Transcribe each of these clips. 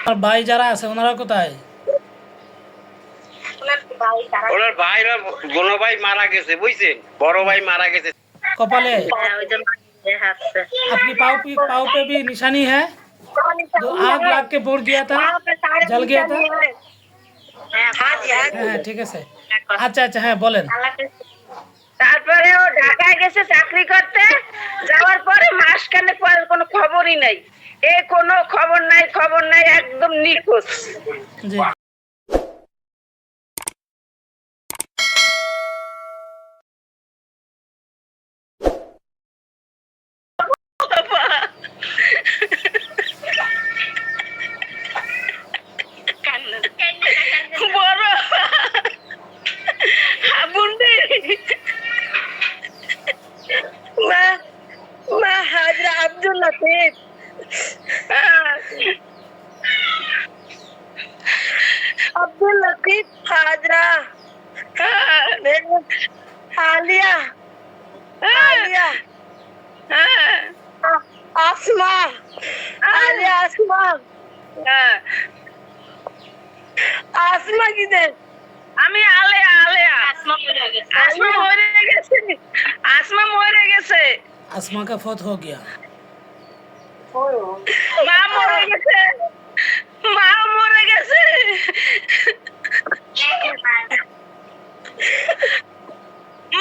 আর ভাই যারা আছে ওনারা কোথায়? ওনার ভাইরা বড় ভাই মারা গেছে, বুঝছেন? বড় ভাই মারা গেছে। कपाले आपकी पाँव पे भी निशानी है? जो आग लग के बुड़ गया था, जल गया था। হ্যাঁ ঠিক আছে। আচ্ছা আচ্ছা হ্যাঁ বলেন। তারপরে ও ঢাকায় গেছে চাকরি করতে, যাওয়ার পরে মাসখানেক পর কোনো খবরই নাই। কোনো খবর নাই একদম নিখোঁজ। জি বড় হাবুন্ডি মা হাজরা আব্দুল লতিফ, আব্দুল লতিফ হাজরা, আলিয়া আলিয়া আসমা আলিয়া আসমা আসমা কিদের আমি আলিয়া আলিয়া আসমা মরে গেছে। আসমা মরে গেছে। आसमा का फौत हो गया। মা মরে গেছে। মা মরে গেছে।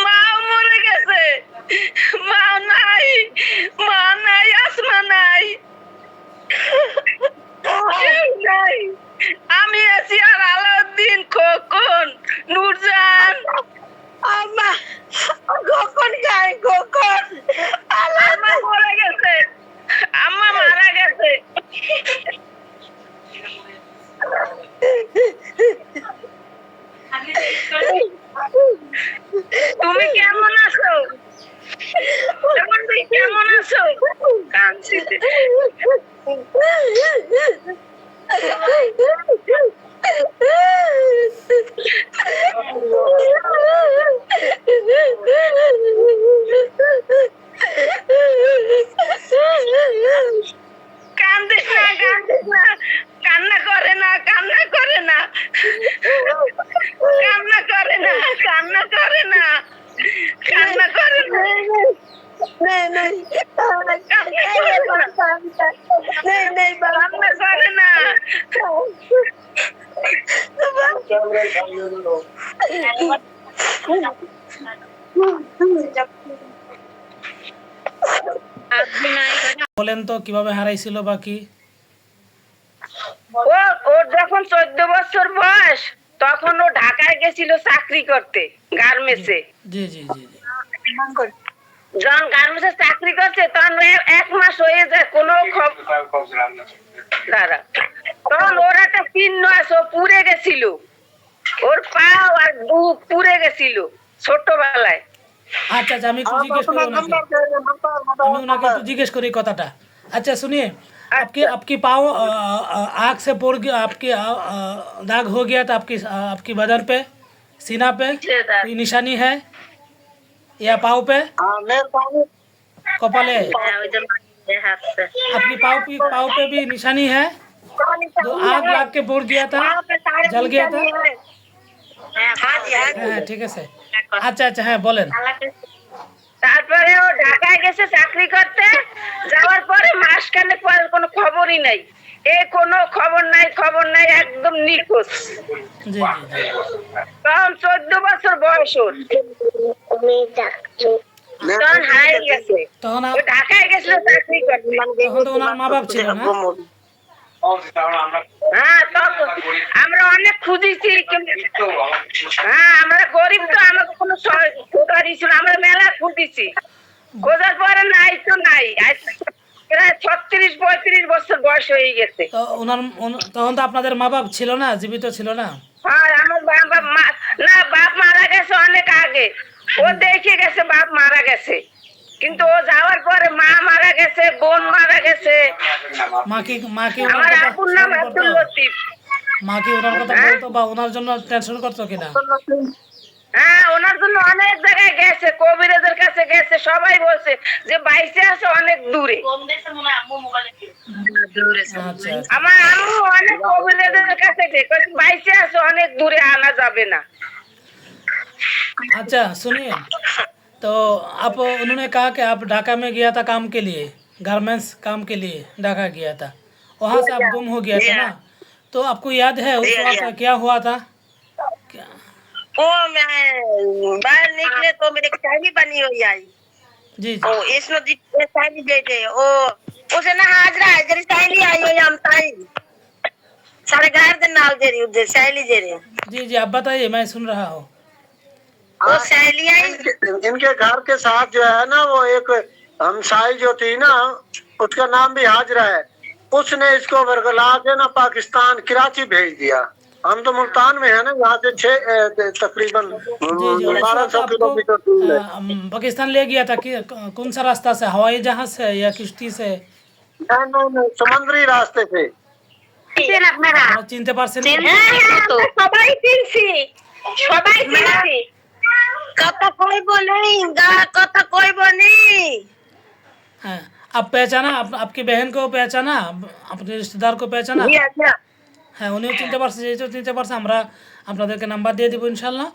মা মরে গেছে। মা নাই আসমা নাই। নাই আমি আছি আর আলাউদ্দিন, খোকন, নূরজান। আম্মা খোকন গায়, খোকন আম্মা মরে গেছে। আম্মা মারা গেছে। তুমি কেমন আছো? কেমন আছো? কাঁদছি। কান্দিস না, কান্না করে না, কান্না করে না, কান্না করে না, কান্না করে না, কান্না করে না। বলেন তো কিভাবে হারাইছিল বাকি? ওর যখন 14 বছর বয়স তখন ও ঢাকায় গেছিল চাকরি করতে গার্মেন্টসে। জি জি জি জি যখন গার্মেন্টসে চাকরি করছে তখন 1 মাস হয়ে যায় কোনো দাঁড়া, তখন ওর একটা চিহ্ন আছে, ও পুড়ে গেছিল, ওর পা আর বুক পুড়ে গেছিল ছোটবেলায়। अच्छा अच्छा আমি একটু জিজ্ঞেস করি একটু জিজ্ঞেস করি কথাটা। अच्छा सुनिए आपके आपकी पाँव आग से पुड़ गया, आपकी दाग हो गया था आपकी बदन पे, सीना पे कोई निशानी है या पाँव पे? कपाले आपकी पाँव पे भी निशानी है? जो आग लग के पुड़ गया था, जल गया था। হ্যাঁ ঠিক আছে। আচ্ছা আচ্ছা হ্যাঁ বলেন। তারপরে ও ঢাকায় গেছে চাকরি করতে, যাওয়ার পরে মাসখানেক পর কোনো খবরই নাই। কোনো খবর নাই একদম নিখোঁজ। জি জি জি তখন 14 বছর বয়স ওর, তখন হারিয়ে গেছে। তখন ও ঢাকায় গেছিল চাকরি করতে। তখন তো ওনার মা বাপ ছিল না? হ্যাঁ তখন আমরা অনেক খুঁজেছি, হ্যাঁ আমরা গরিব তো, আমাকে কোনো সরকারি ছিল, আমরা মেলা খুঁজেছি, খোঁজার পরে নাই তো নাই। প্রায় 36-35 বছর বয়স হয়ে গেছে। তো তখন তো আপনাদের মা বাপ ছিল না, জীবিত ছিল না? হ্যাঁ আমার বাপ মারা গেছে অনেক আগে। ও দেখে গেছে বাপ মারা গেছে, কিন্তু ও যাওয়ার পরে মা মারা গেছে, বোন মারা গেছে। আমার আপুর নাম আব্দুল লতিফ। মা কি ওনার কথা বলতো বা ওনার জন্য টেনশন করতো কিনা? হ্যাঁ ওনার জন্য অনেক জায়গায় গেছে, কবিরাজের কাছে গেছে, সবাই বলছে যে বাইসে আছে অনেক দূরে। আচ্ছা আচ্ছা আমার আম্মু অনেক কবিরাজের কাছে গেছে, বাইসে আছে অনেক দূরে, আনা যাবে না। अच्छा सुनिए, तो आप उन्होंने कहा कि आप ढाका में गया था काम के लिए, गारमेंट्स काम के लिए ढाका गया था, वहाँ से आप गुम हो गया था ना, तो आपको याद है उस वक्त क्या हुआ था? क्या? वो मैं बाहर निकले तो मेरे सहेली बनी हुई आई। जी ओ जी इसनो जी सहेली बेटे ओ उसे ना हाजरा है जरी सहेली आई हुई हम ताई सारे घर दिन नाल जेरी उधर सहेली जेरी जी जी आप बताइए, मैं सुन रहा हूँ। वो सहेली आई। इनके घर के साथ जो है ना, वो एक हमसाई जो थी ना, उसका नाम भी हाजरा है। उसने इसको बरगला के ना पाकिस्तान कराची भेज दिया। हम तो मुल्तान में है ना, यहाँ से तकरीबन जी जी उस 1200 वक्त किलोमीटर आपको दूर है। पाकिस्तान ले गया था कि कौन सा रास्ता से, हवाई जहाज से या किश्ती से? नहीं, समुद्री रास्ते से। আপনারা आप চিনতে পারছেন? হ্যাঁ হ্যাঁ আমরা সবাই চিনছি, সবাই চিনছি। कथा कोई बोले कथा कोई बोली हाँ, आप पहचाना, आपकी बहन को पहचाना, अपने रिश्तेदार को पहचाना? হ্যাঁ উনিও চিনতে পারছে, যেহেতু চিনতে পারছে আমরা আপনাদেরকে নাম্বার দিয়ে দেবো ইনশাল্লাহ।